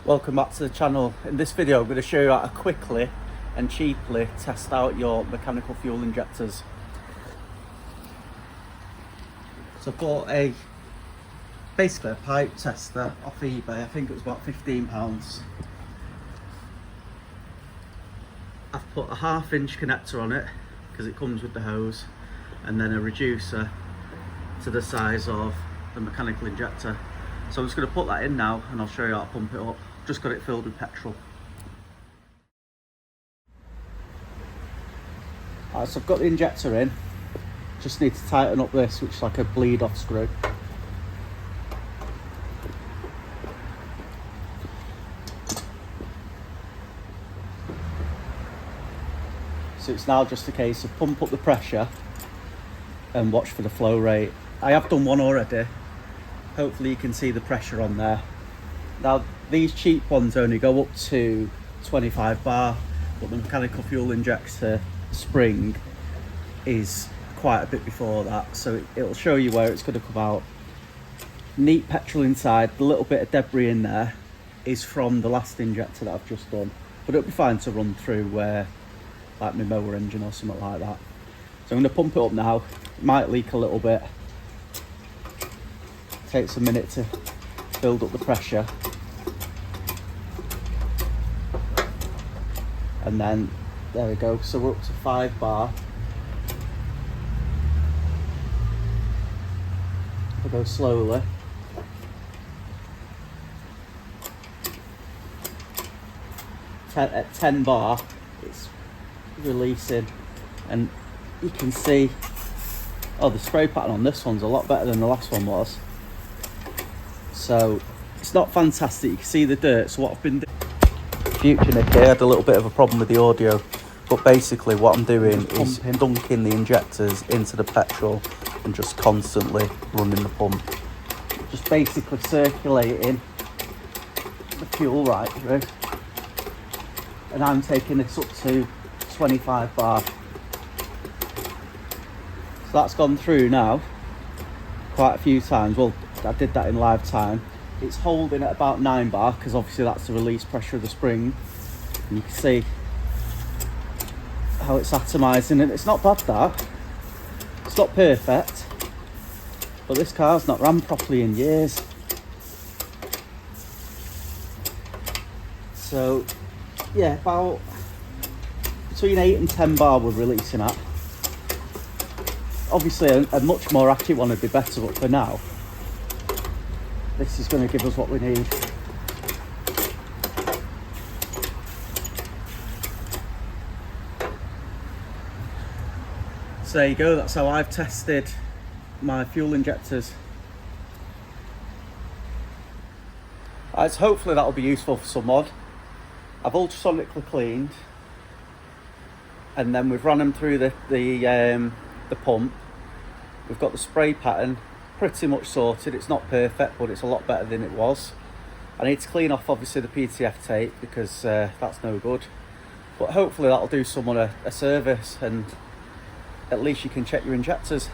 Welcome back to the channel. In this video I'm going to show you how to quickly and cheaply test out your mechanical fuel injectors. So I bought basically a pipe tester off eBay. I think it was about £15. I've put a 1/2 inch connector on it because it comes with the hose, and then a reducer to the size of the mechanical injector. So I'm just going to put that in now and I'll show you how to pump it up. Just got it filled with petrol. Alright, so I've got the injector in. Just need to tighten up this, which is like a bleed off screw. So it's now just a case of pump up the pressure and watch for the flow rate. I have done one already. Hopefully you can see the pressure on there. Now these cheap ones only go up to 25 bar, but the mechanical fuel injector spring is quite a bit before that, so it'll show you where it's going to come out. Neat petrol inside. The little bit of debris in there is from the last injector that I've just done, but it'll be fine to run through like my mower engine or something like that. So I'm going to pump it up now. It might leak a little bit. Takes a minute to build up the pressure, and then there we go. So we're up to 5 bar. We'll go slowly. At 10 bar it's releasing, and you can see, oh, the spray pattern on this one's a lot better than the last one was. So it's not fantastic, you can see the dirt. So what I've been doing, future Nick here had a little bit of a problem with the audio, but basically what I'm doing is dunking the injectors into the petrol and just constantly running the pump, just basically circulating the fuel right through. And I'm taking this up to 25 bar. So that's gone through now quite a few times. Well, I did that in live time. It's holding at about 9 bar because obviously that's the release pressure of the spring, and you can see how it's atomizing, and it's not bad. That it's not perfect, but this car's not ran properly in years. So yeah, about between 8 and 10 bar we're releasing at. Obviously a much more accurate one would be better, but for now this is going to give us what we need. So there you go, that's how I've tested my fuel injectors. Alright, so hopefully that'll be useful for someone. I've ultrasonically cleaned, and then we've run them through the pump. We've got the spray pattern pretty much sorted. It's not perfect, but it's a lot better than it was. I need to clean off obviously the PTF tape because that's no good, but hopefully that'll do someone a service, and at least you can check your injectors.